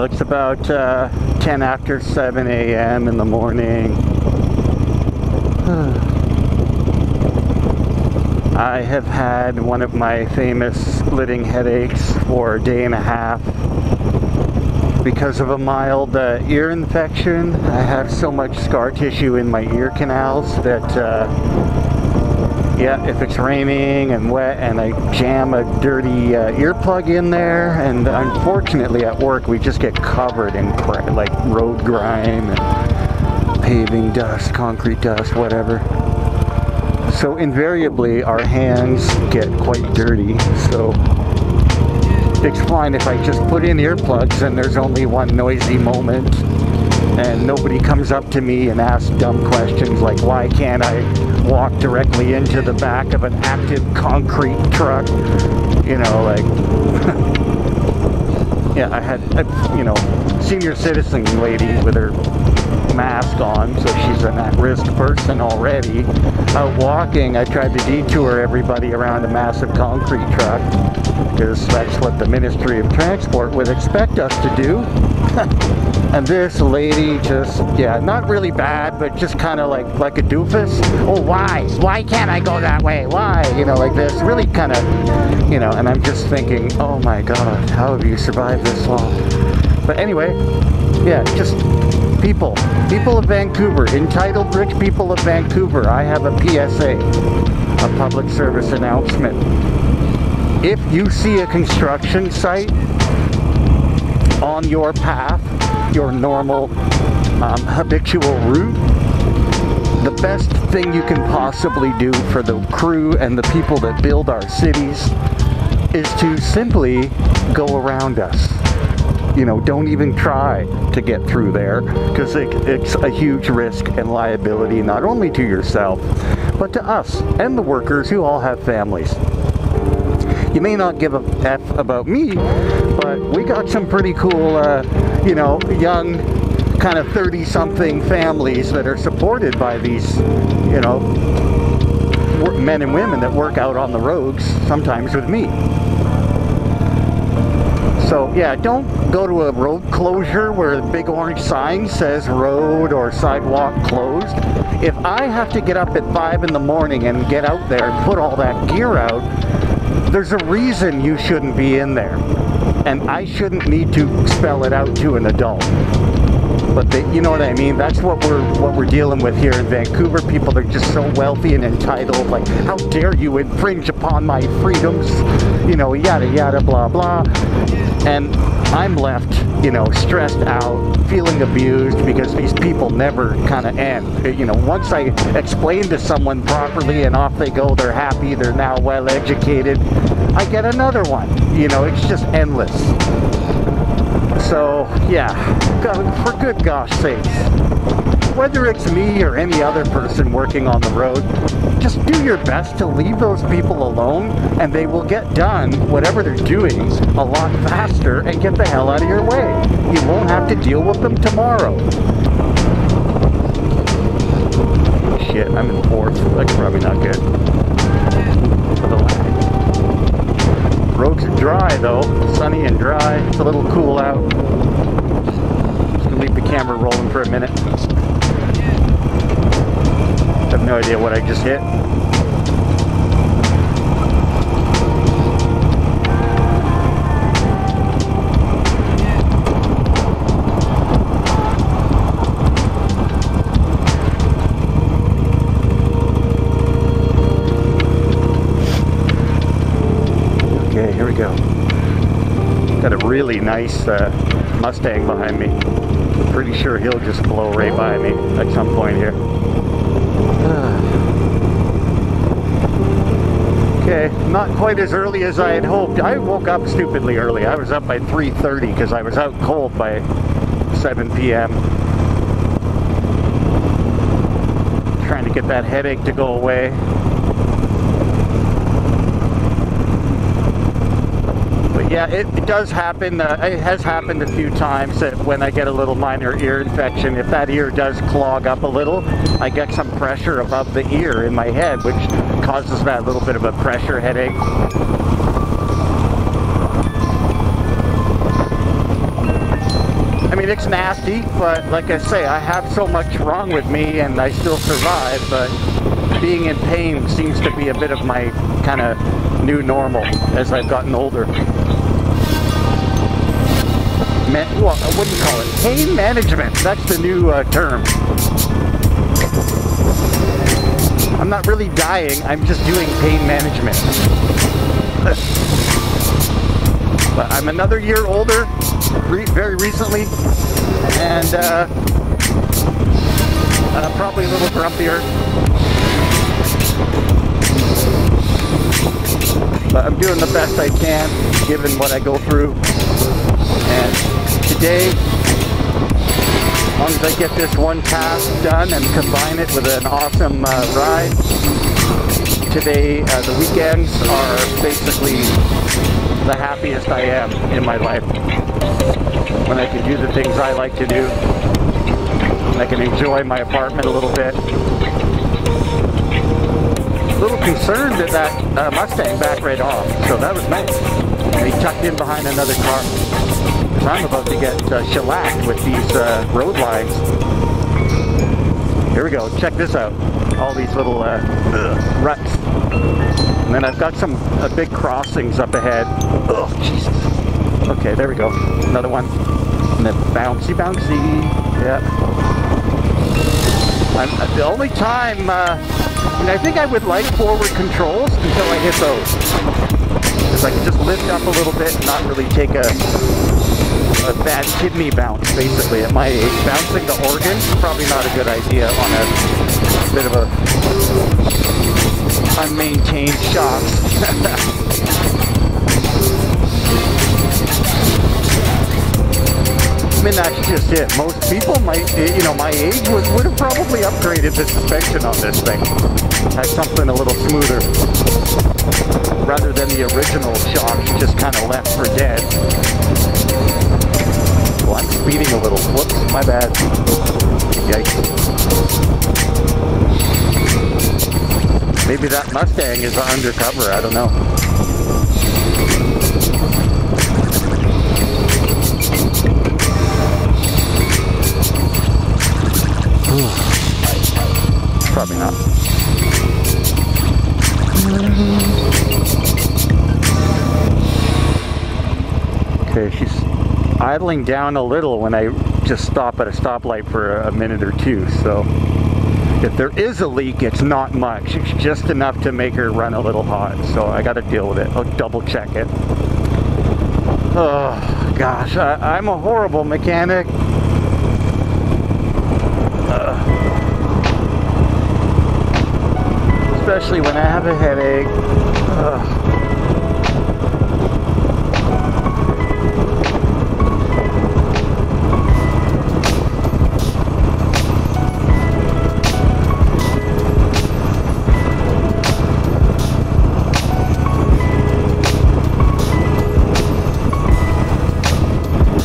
Well, it's about 10 after 7 a.m. in the morning. I have had one of my famous splitting headaches for a day and a half because of a mild ear infection. I have so much scar tissue in my ear canals that yeah, if it's raining and wet and I jam a dirty earplug in there, and unfortunately at work we just get covered in like road grime and paving dust, concrete dust, whatever. So invariably our hands get quite dirty, so it's fine if I just put in earplugs and there's only one noisy moment and nobody comes up to me and asks dumb questions like, why can't I walk directly into the back of an active concrete truck? You know, like, yeah, I had a, you know, senior citizen lady with her mask on, so she's an at-risk person already. Out walking, I tried to detour everybody around a massive concrete truck, because that's what the Ministry of Transport would expect us to do. And this lady just, yeah, not really bad, but just kind of like a doofus. Oh, why? Why can't I go that way? Why? You know, like this, really kind of, you know, and I'm just thinking, oh my God, how have you survived this long? But anyway, yeah, just people of Vancouver, entitled rich people of Vancouver, I have a PSA, a public service announcement. If you see a construction site on your path, your normal habitual route, the best thing you can possibly do for the crew and the people that build our cities is to simply go around us. You know, don't even try to get through there, because it's a huge risk and liability, not only to yourself, but to us and the workers who all have families. You may not give a F about me, but we got some pretty cool, you know, young, kind of 30-something families that are supported by these, you know, men and women that work out on the roads, sometimes with me. So yeah, don't go to a road closure where the big orange sign says road or sidewalk closed. If I have to get up at 5 in the morning and get out there and put all that gear out, there's a reason you shouldn't be in there. And I shouldn't need to spell it out to an adult. But you know what I mean? That's what we're dealing with here in Vancouver. People are just so wealthy and entitled. Like, how dare you infringe upon my freedoms? You know, yada yada blah blah. And I'm left, you know, stressed out, feeling abused because these people never kind of end. You know, once I explain to someone properly and off they go, they're happy, they're now well educated, I get another one. You know, it's just endless. So, yeah, for good gosh sakes, whether it's me or any other person working on the road, just do your best to leave those people alone, and they will get done whatever they're doing a lot faster and get the hell out of your way. You won't have to deal with them tomorrow. Shit, I'm in fourth. That's probably not good. For the lag. Roads are dry though, sunny and dry. It's a little cool out. Just gonna leave the camera rolling for a minute. I have no idea what I just hit. Okay, here we go. Got a really nice Mustang behind me. Pretty sure he'll just blow right by me at some point here. Okay, not quite as early as I had hoped. I woke up stupidly early. I was up by 3:30 because I was out cold by 7 p.m. Trying to get that headache to go away. Yeah, it does happen. It has happened a few times that when I get a little minor ear infection, if that ear does clog up a little, I get some pressure above the ear in my head, which causes that little bit of a pressure headache. mean, it's nasty, but like I say, I have so much wrong with me and I still survive, but being in pain seems to be a bit of my kind of new normal as I've gotten older. Well, what do you call it? Pain management. That's the new term. I'm not really dying, I'm just doing pain management. But I'm another year older, very recently, and probably a little grumpier. But I'm doing the best I can, given what I go through. And today, as long as I get this one task done and combine it with an awesome ride, today, the weekends are basically the happiest I am in my life. When I can do the things I like to do, I can enjoy my apartment a little bit. A little concerned that that Mustang backed right off, so that was nice. And he tucked in behind another car. Because I'm about to get shellacked with these road lines. Here we go, check this out. All these little ruts. And then I've got some big crossings up ahead. Oh, Jesus. Okay, there we go. Another one. And then bouncy, bouncy. Yeah. The only time, I think I would like forward controls until I hit those. Because I can just lift up a little bit and not really take a bad kidney bounce, basically, at my age. Bouncing the organs, probably not a good idea on a bit of a unmaintained shock. I mean, that's just it. Most people might, my age would have probably upgraded the suspension on this thing. Had something a little smoother. Rather than the original shocks just kind of left for dead. Well, I'm speeding a little. Whoops, my bad. Yikes. Maybe that Mustang is undercover, I don't know. Probably not. Okay, she's idling down a little when I just stop at a stoplight for a minute or two, so if there is a leak, it's not much. It's just enough to make her run a little hot, so I gotta deal with it. I'll double check it. Oh, gosh, I'm a horrible mechanic. Especially when I have a headache.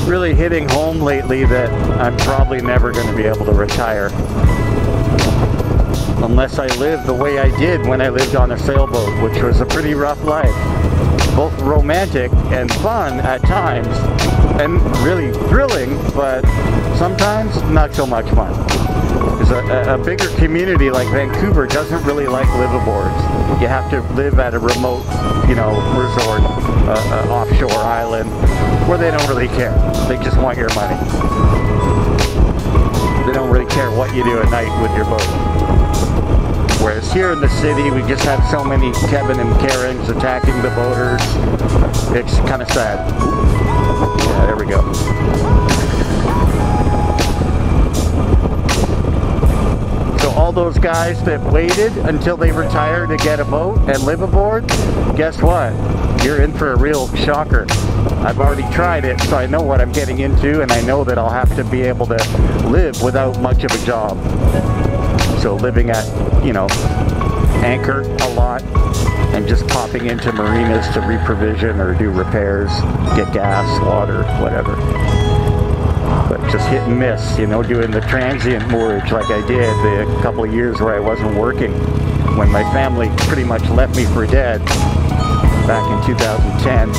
Really hitting home lately that I'm probably never going to be able to retire. Unless I live the way I did when I lived on a sailboat, which was a pretty rough life. Both romantic and fun at times, and really thrilling, but sometimes not so much fun. Because a bigger community like Vancouver doesn't really like liveaboards. You have to live at a remote, resort, offshore island, where they don't really care. They just want your money. They don't really care what you do at night with your boat. Whereas here in the city, we just have so many Kevin and Karens attacking the boaters. It's kind of sad. Yeah, there we go. So all those guys that waited until they retire to get a boat and live aboard, guess what? You're in for a real shocker. I've already tried it, so I know what I'm getting into, and I know that I'll have to be able to live without much of a job. So living at, anchor a lot and just popping into marinas to reprovision or do repairs, get gas, water, whatever. But just hit and miss, doing the transient moorage like I did the couple of years where I wasn't working when my family pretty much left me for dead back in 2010.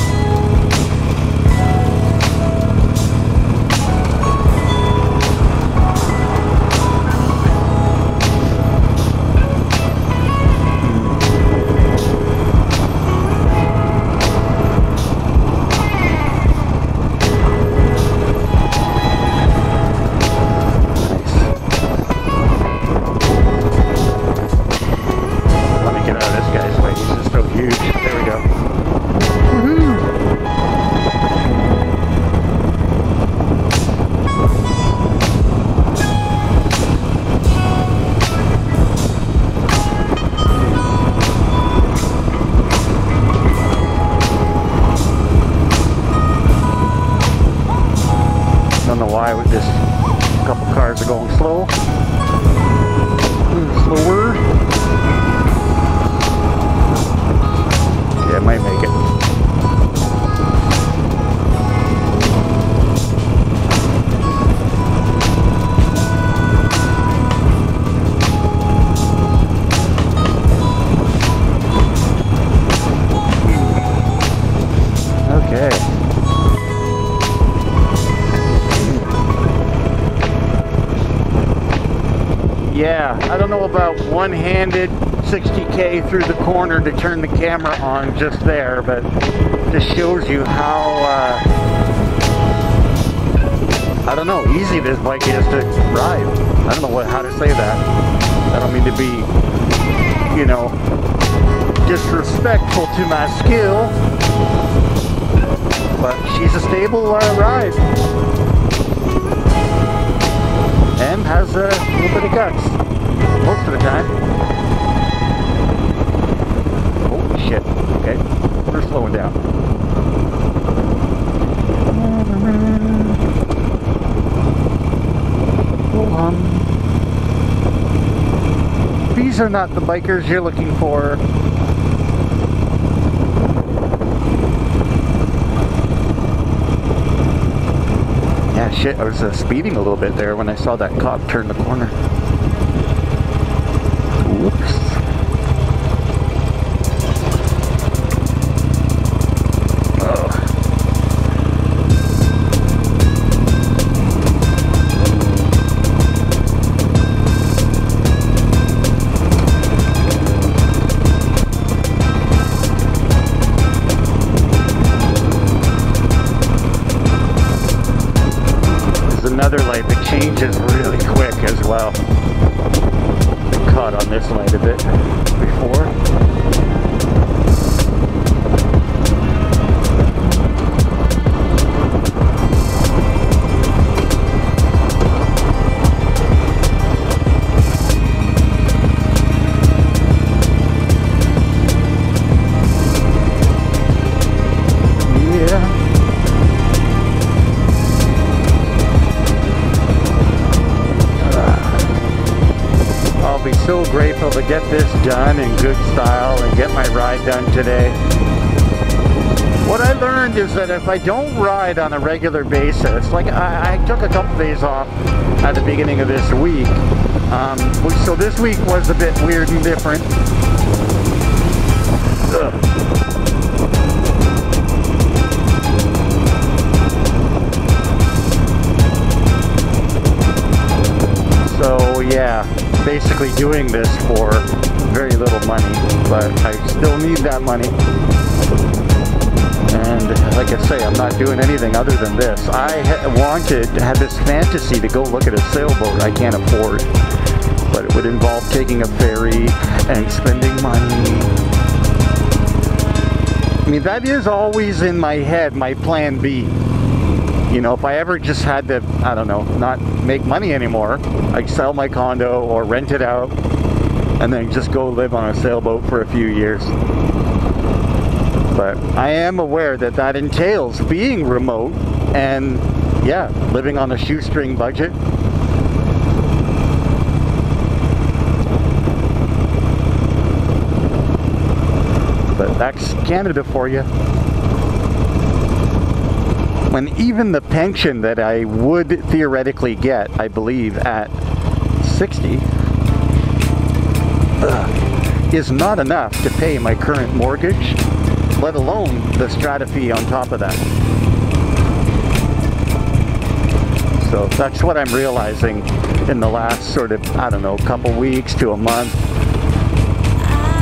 yeah, I don't know about one-handed 60K through the corner to turn the camera on just there, but just shows you how, I don't know, easy this bike is to ride. I don't know how to say that. I don't mean to be, you know, disrespectful to my skill, but she's a stable ride. And has a little bit of guts most of the time. Oh shit, okay, we're slowing down. These are not the bikers you're looking for. Yeah, shit, I was speeding a little bit there when I saw that cop turn the corner. Whoops. Another light that changes really quick as well. Been caught on this light a bit before. So grateful to get this done in good style and get my ride done today. What I learned is that if I don't ride on a regular basis, like I took a couple days off at the beginning of this week, so this week was a bit weird and different. So yeah, basically doing this for very little money, but I still need that money. And like I say, I'm not doing anything other than this. I had this fantasy to go look at a sailboat I can't afford, but it would involve taking a ferry and spending money. I mean, that is always in my head, my plan B. You know, if I ever just had to, I don't know, not make money anymore, I'd sell my condo or rent it out and then just go live on a sailboat for a few years. But I am aware that that entails being remote and, yeah, living on a shoestring budget. But that's Canada for you. When even the pension that I would theoretically get, I believe at 60, is not enough to pay my current mortgage, let alone the Strata fee on top of that. So that's what I'm realizing in the last sort of, I don't know, couple weeks to a month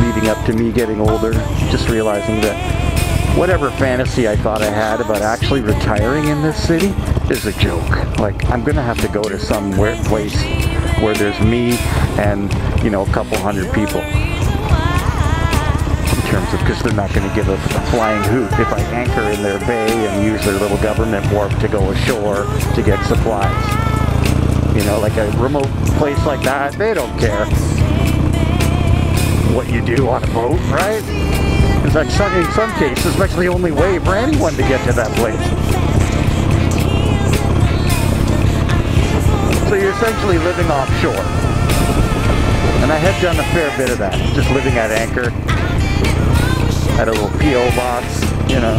leading up to me getting older, just realizing that whatever fantasy I thought I had about actually retiring in this city is a joke. Like, I'm gonna have to go to some place where there's me and, you know, a couple hundred people. In terms of, because they're not gonna give a flying hoot if I anchor in their bay and use their little government wharf to go ashore to get supplies. You know, like a remote place like that, they don't care what you do on a boat, right? In fact, in some cases, that's the only way for anyone to get to that place. So you're essentially living offshore. And I have done a fair bit of that, just living at anchor, at a little P.O. box, you know.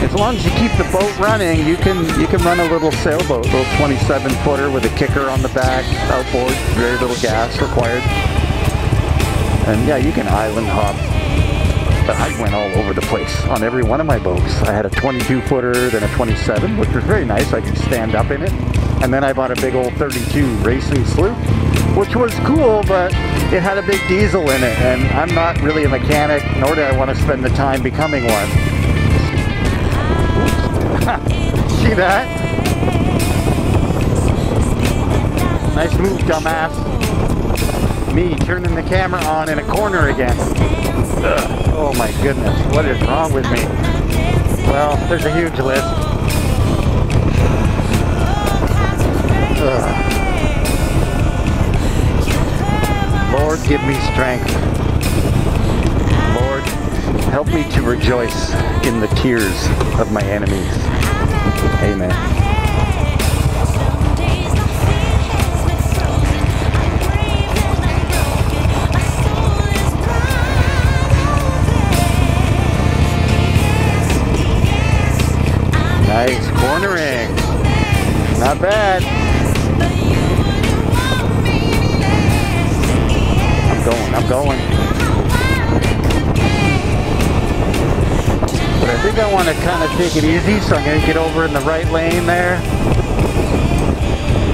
As long as you keep the boat running, you can run a little sailboat, a little 27-footer with a kicker on the back, outboard, very little gas required. And yeah, you can island hop. But I went all over the place on every one of my boats. I had a 22-footer, then a 27, which was very nice. I could stand up in it. And then I bought a big old 32 racing sloop, which was cool, but it had a big diesel in it, and I'm not really a mechanic, nor do I want to spend the time becoming one. See that? Nice move, dumbass. Me turning the camera on in a corner again. Ugh. Oh my goodness, what is wrong with me? Well, there's a huge list. Ugh. Lord, give me strength. Lord, help me to rejoice in the tears of my enemies. Amen. Nice cornering. Not bad. I'm going. But I think I want to kind of take it easy, so I'm going to get over in the right lane there.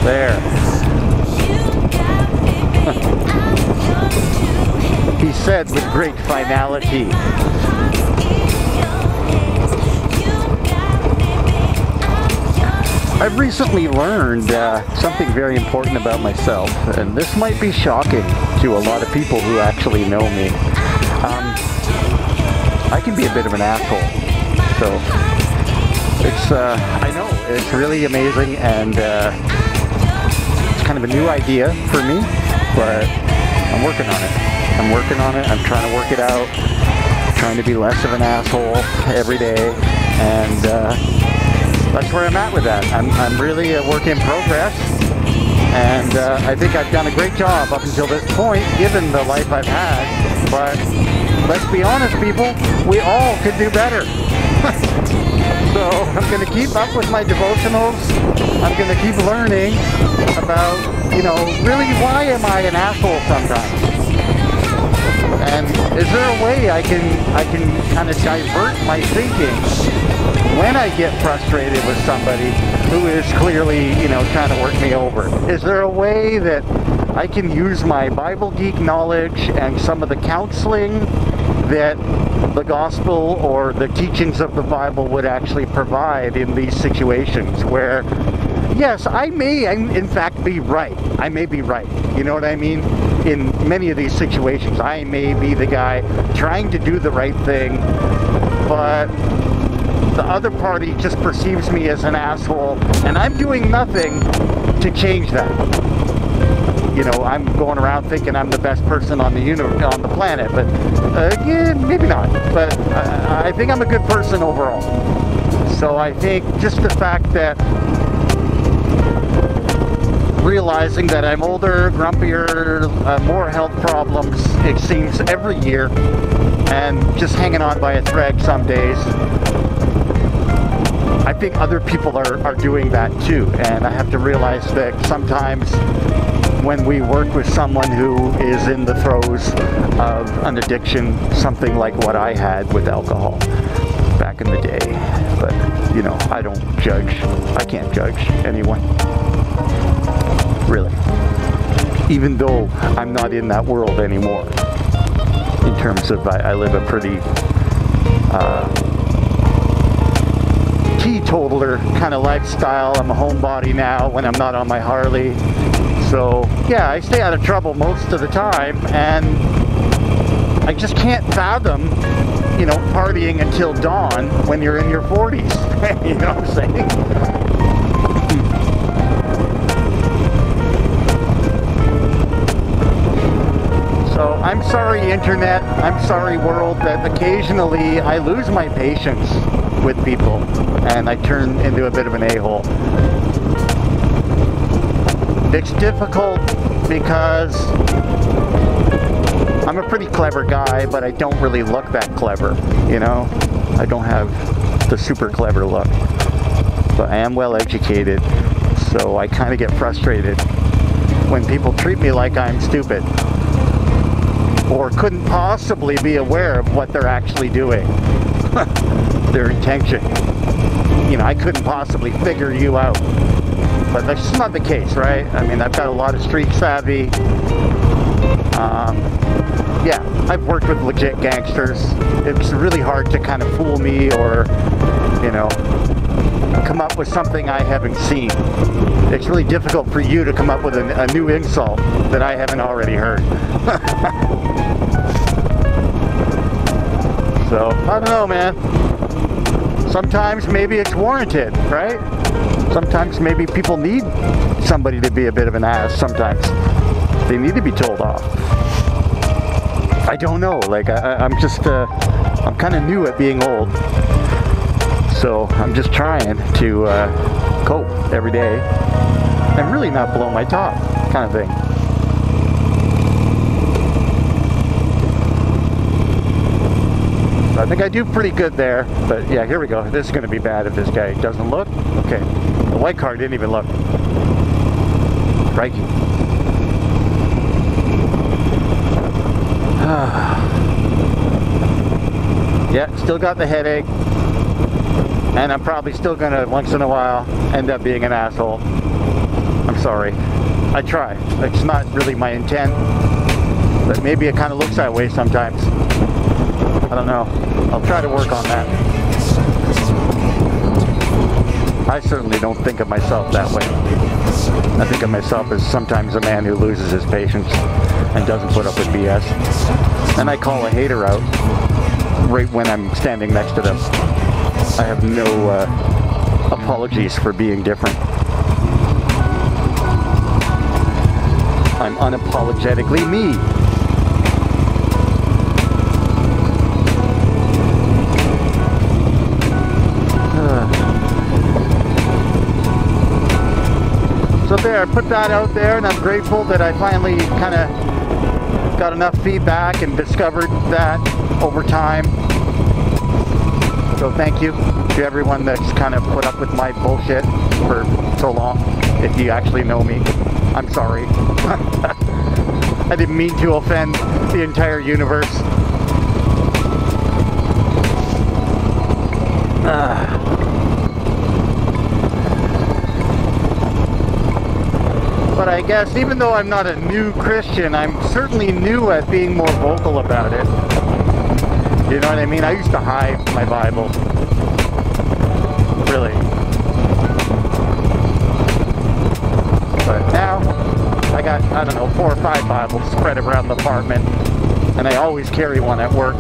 There. He said with great finality. I've recently learned something very important about myself, and this might be shocking to a lot of people who actually know me. I can be a bit of an asshole, so it's, I know, it's really amazing, and it's kind of a new idea for me, but I'm working on it. I'm trying to work it out, trying to be less of an asshole every day, and that's where I'm at with that. I'm really a work in progress, and I think I've done a great job up until this point, given the life I've had. But let's be honest, people, we all could do better. So I'm going to keep up with my devotionals. I'm going to keep learning about, you know, really why am I an asshole sometimes? And is there a way I can kind of divert my thinking when I get frustrated with somebody who is clearly, you know, trying to work me over? Is there a way that I can use my Bible geek knowledge and some of the counseling that the gospel or the teachings of the Bible would actually provide in these situations where, yes, I may in fact be right. I may be right. You know what I mean? In many of these situations, I may be the guy trying to do the right thing, but the other party just perceives me as an asshole, and I'm doing nothing to change that. You know, I'm going around thinking I'm the best person on the planet, but yeah, maybe not. But I think I'm a good person overall. So I think just the fact that realizing that I'm older, grumpier, more health problems, it seems, every year, and just hanging on by a thread some days. I think other people are doing that too, and I have to realize that sometimes when we work with someone who is in the throes of an addiction, something like what I had with alcohol back in the day, but you know, I don't judge. I can't judge anyone, really, even though I'm not in that world anymore. In terms of, I live a pretty teetotaler kind of lifestyle. I'm a homebody now when I'm not on my Harley. So yeah, I stay out of trouble most of the time, and I just can't fathom, you know, partying until dawn when you're in your 40s. You know what I'm saying? So I'm sorry, internet, I'm sorry, world, that occasionally I lose my patience with people and I turn into a bit of an a-hole. It's difficult because I'm a pretty clever guy, but I don't really look that clever, you know? I don't have the super clever look, but I am well educated, so I kind of get frustrated when people treat me like I'm stupid or couldn't possibly be aware of what they're actually doing, their intention. You know, I couldn't possibly figure you out. But that's just not the case, right? I mean, I've got a lot of street savvy. Yeah, I've worked with legit gangsters. It's really hard to kind of fool me or, you know, come up with something I haven't seen. It's really difficult for you to come up with a new insult that I haven't already heard. So, I don't know, man. Sometimes maybe it's warranted, right? Sometimes maybe people need somebody to be a bit of an ass. Sometimes they need to be told off. I don't know. Like, I'm just, I'm kind of new at being old. So I'm just trying to cope every day and really not blow my top, kind of thing. I think I do pretty good there, but yeah, here we go. This is going to be bad if this guy doesn't look. Okay, the white car didn't even look. Crikey. Yeah, still got the headache. And I'm probably still gonna, once in a while, end up being an asshole. I'm sorry. I try. It's not really my intent. But maybe it kind of looks that way sometimes. I don't know. I'll try to work on that. I certainly don't think of myself that way. I think of myself as sometimes a man who loses his patience and doesn't put up with BS. And I call a hater out right when I'm standing next to them. I have no apologies for being different. I'm unapologetically me. So there, I put that out there, and I'm grateful that I finally kind of got enough feedback and discovered that over time. So thank you to everyone that's kind of put up with my bullshit for so long. If you actually know me, I'm sorry. I didn't mean to offend the entire universe. But I guess even though I'm not a new Christian, I'm certainly new at being more vocal about it. You know what I mean? I used to hide my Bible. Really. But now, I got, I don't know, 4 or 5 Bibles spread around the apartment. And I always carry one at work.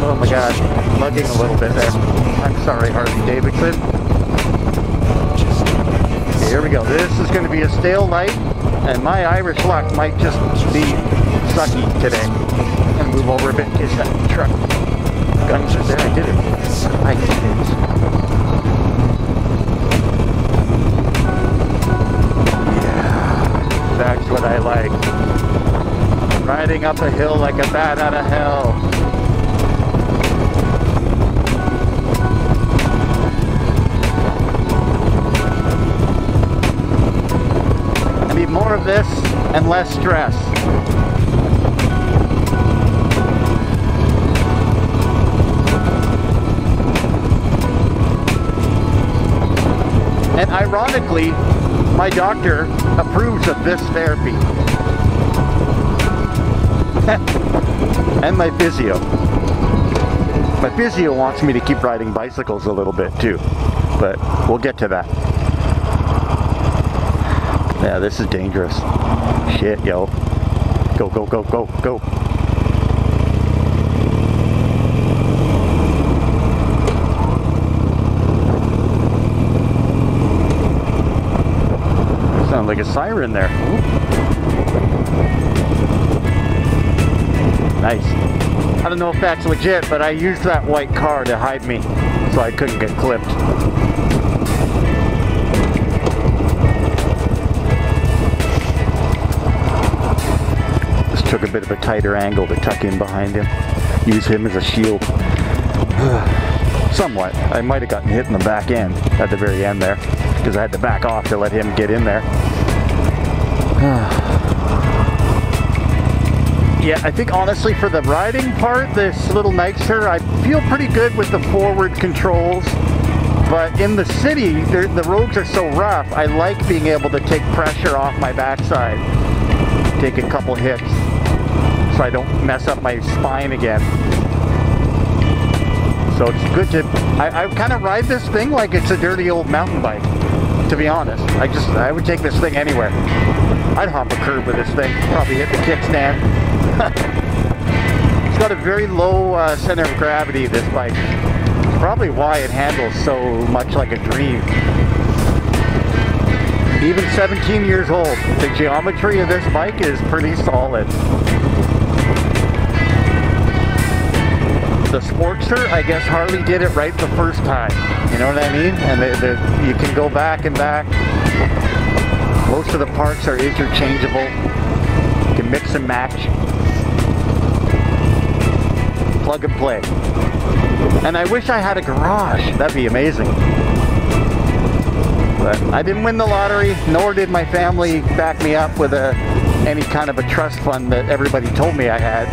Oh my God, lugging a little bit there. I'm sorry, Harley Davidson. Okay, here we go. This is going to be a stale light. And my Irish luck might just be sucky today. I'm going to move over a bit in case that truck guns are there. I did it. I did it. Yeah. That's what I like. Riding up a hill like a bat out of hell. More of this and less stress. And ironically, my doctor approves of this therapy. And my physio. My physio wants me to keep riding bicycles a little bit too, but we'll get to that. Yeah, this is dangerous. Shit, yo. Go, go, go, go, go. Sounds like a siren there. Ooh. Nice. I don't know if that's legit, but I used that white car to hide me, so I couldn't get clipped. Took a bit of a tighter angle to tuck in behind him. Use him as a shield. Somewhat. I might have gotten hit in the back end at the very end there, because I had to back off to let him get in there. Yeah, I think honestly for the riding part, this little Nightster, I feel pretty good with the forward controls. But in the city, the roads are so rough, I like being able to take pressure off my backside. Take a couple hits so I don't mess up my spine again. So it's good to, I kind of ride this thing like it's a dirty old mountain bike, to be honest. I would take this thing anywhere. I'd hop a curb with this thing, probably hit the kickstand. It's got a very low center of gravity, this bike. It's probably why it handles so much like a dream. Even 17 years old, the geometry of this bike is pretty solid. The Sportster, I guess Harley did it right the first time. You know what I mean? And you can go back and back. Most of the parts are interchangeable. You can mix and match. Plug and play. And I wish I had a garage. That'd be amazing. But I didn't win the lottery, nor did my family back me up with any kind of a trust fund that everybody told me I had.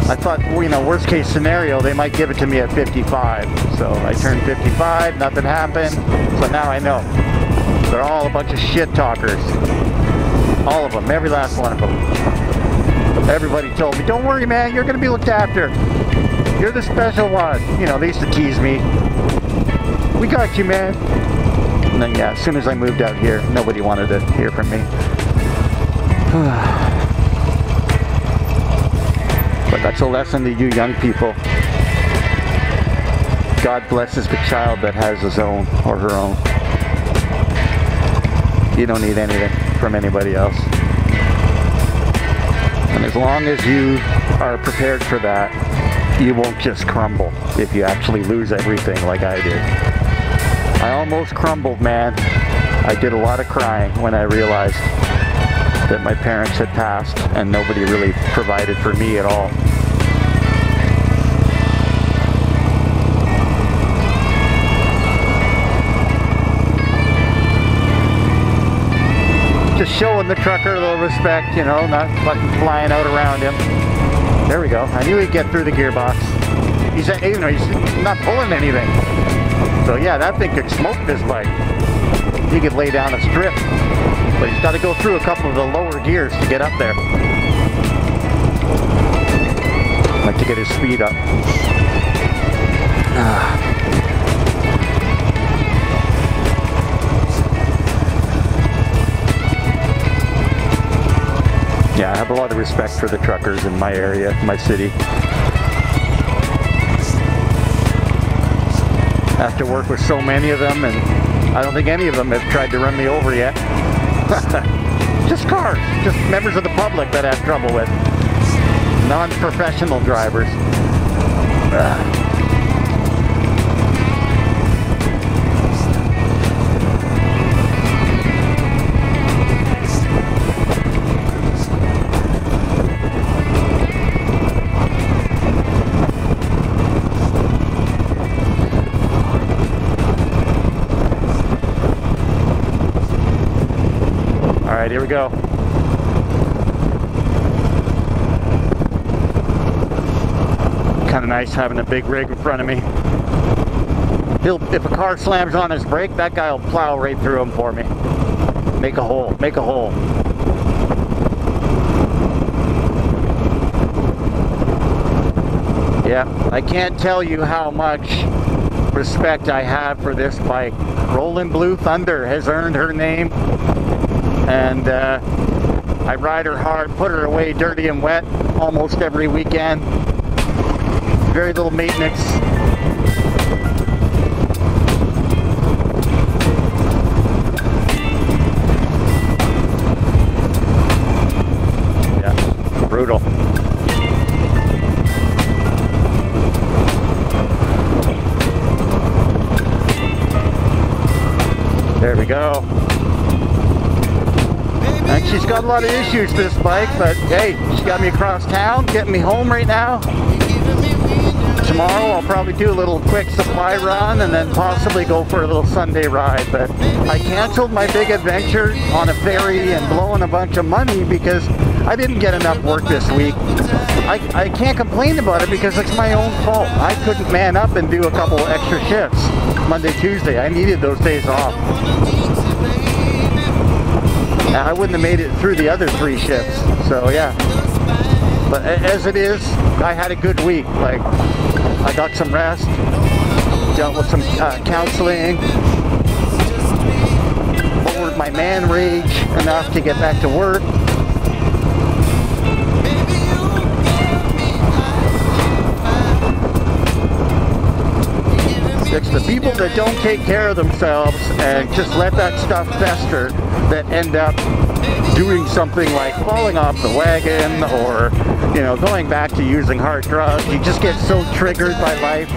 I thought, you know, worst case scenario, they might give it to me at 55. So I turned 55, nothing happened. So now I know. They're all a bunch of shit talkers. All of them, every last one of them. Everybody told me, don't worry, man, you're going to be looked after. You're the special one. You know, they used to tease me. We got you, man. And then, yeah, as soon as I moved out here, nobody wanted to hear from me. But that's a lesson to you young people. God blesses the child that has his own or her own. You don't need anything from anybody else. And as long as you are prepared for that, you won't just crumble if you actually lose everything like I did. I almost crumbled, man. I did a lot of crying when I realized that my parents had passed and nobody really provided for me at all. Just showing the trucker a little respect, you know, not fucking flying out around him. There we go. I knew he'd get through the gearbox. He's not pulling anything. So yeah, that thing could smoke this bike. He could lay down a strip. But he's got to go through a couple of the lower gears to get up there. Like to get his speed up. Yeah, I have a lot of respect for the truckers in my area, my city. I have to work with so many of them, and I don't think any of them have tried to run me over yet. Just cars, just members of the public that I have trouble with. Non-professional drivers. Alright, here we go. Kind of nice having a big rig in front of me. If a car slams on his brake, that guy will plow right through him for me. Make a hole, make a hole. Yeah, I can't tell you how much respect I have for this bike. Rolling Blue Thunder has earned her name. And I ride her hard, put her away dirty and wet almost every weekend. Very little maintenance. Yeah, brutal. There we go. And she's got a lot of issues, this bike, but hey, she got me across town, getting me home right now. Tomorrow I'll probably do a little quick supply run and then possibly go for a little Sunday ride. But I canceled my big adventure on a ferry and blowing a bunch of money because I didn't get enough work this week. I can't complain about it because it's my own fault. I couldn't man up and do a couple extra shifts Monday, Tuesday. I needed those days off. And I wouldn't have made it through the other 3 shifts. So yeah. But as it is, I had a good week. Like, I got some rest, dealt with some counseling, lowered my man rage enough to get back to work. It's the people that don't take care of themselves and just let that stuff fester that end up doing something like falling off the wagon or, you know, going back to using hard drugs. You just get so triggered by life.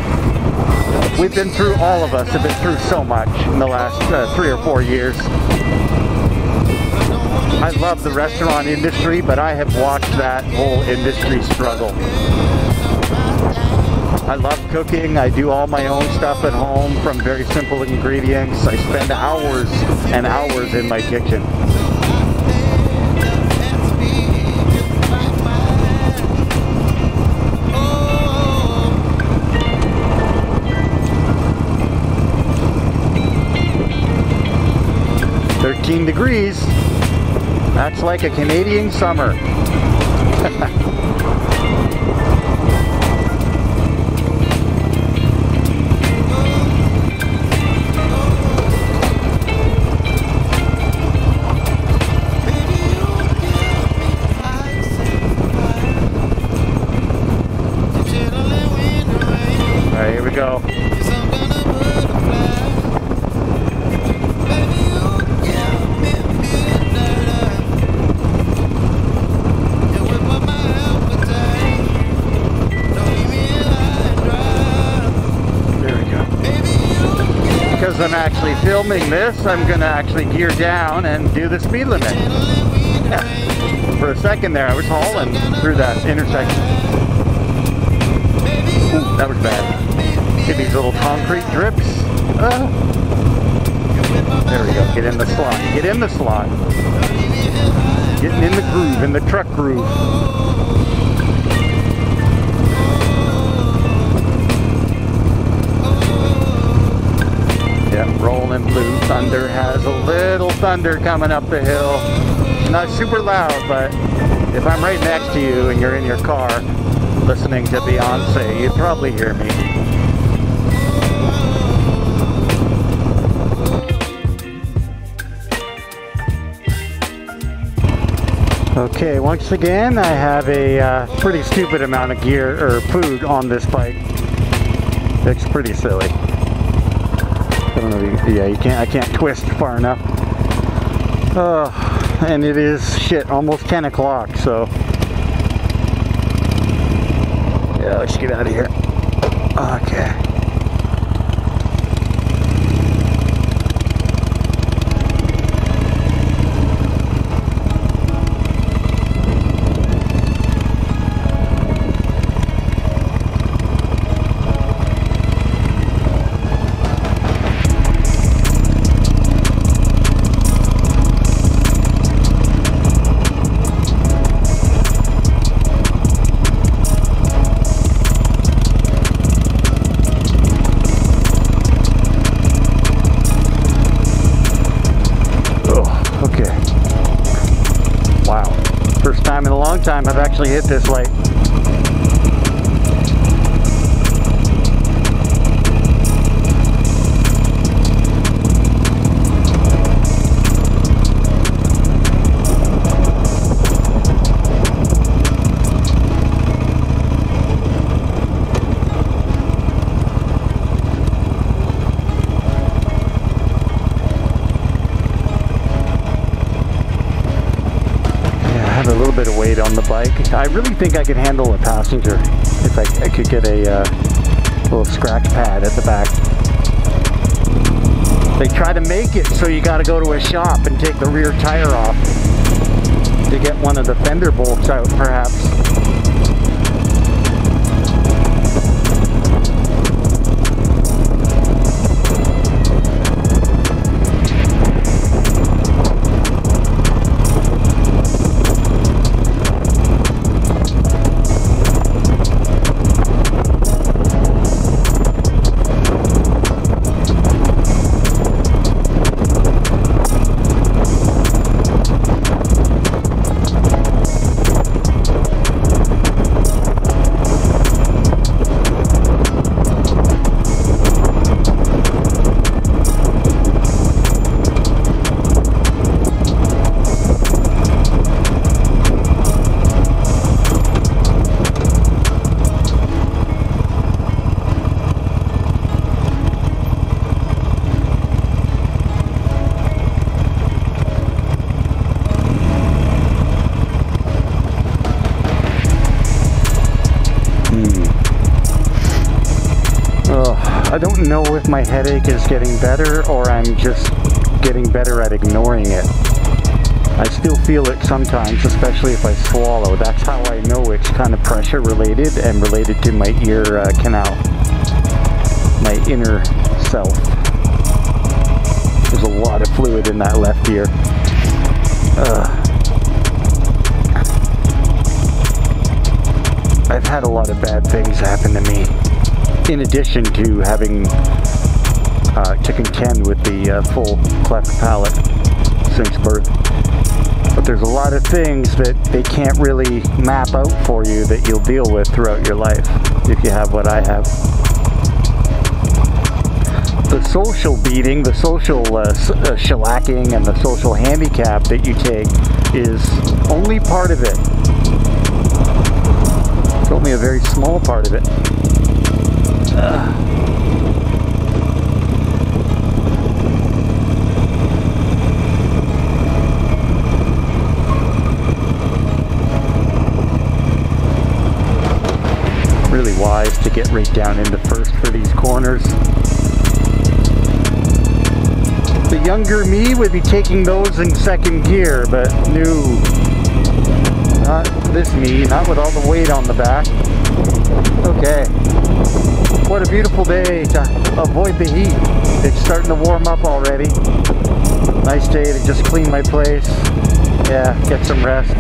We've been through, all of us have been through so much in the last 3 or 4 years. I love the restaurant industry, but I have watched that whole industry struggle. I love cooking. I do all my own stuff at home from very simple ingredients. I spend hours and hours in my kitchen. Degrees. That's like a Canadian summer. Alright, here we go. I'm actually filming this, I'm gonna actually gear down and do the speed limit. Yeah. For a second there, I was hauling through that intersection. Ooh, that was bad. Get these little concrete drips. There we go. Get in the slot. Get in the slot. Getting in the groove, in the truck groove. Rolling Blue Thunder has a little thunder coming up the hill. Not super loud, but if I'm right next to you and you're in your car listening to Beyonce, you'd probably hear me. Okay, once again, I have a pretty stupid amount of gear or food on this bike. It's pretty silly. I don't know, yeah, I can't twist far enough. And it is, shit, almost 10 o'clock, so. Yeah, let's get out of here. Okay. In a long time I've actually hit this light. A little bit of weight on the bike. I really think I could handle a passenger if I could get a little scratch pad at the back. They try to make it so you got to go to a shop and take the rear tire off to get one of the fender bolts out, perhaps. don't know if my headache is getting better or I'm just getting better at ignoring it. I still feel it sometimes, especially if I swallow. That's how I know it's kind of pressure related and related to my ear canal, my inner self. There's a lot of fluid in that left ear. I've had a lot of bad things happen to me, in addition to having to contend with the full cleft palate since birth. But there's a lot of things that they can't really map out for you that you'll deal with throughout your life if you have what I have. The social beating, the social shellacking, and the social handicap that you take is only part of it. It's only a very small part of it. Really wise to get right down into first for these corners. The younger me would be taking those in second gear, but no, not this me, not with all the weight on the back. Okay, what a beautiful day to avoid the heat. It's starting to warm up already. Nice day to just clean my place. Yeah, get some rest.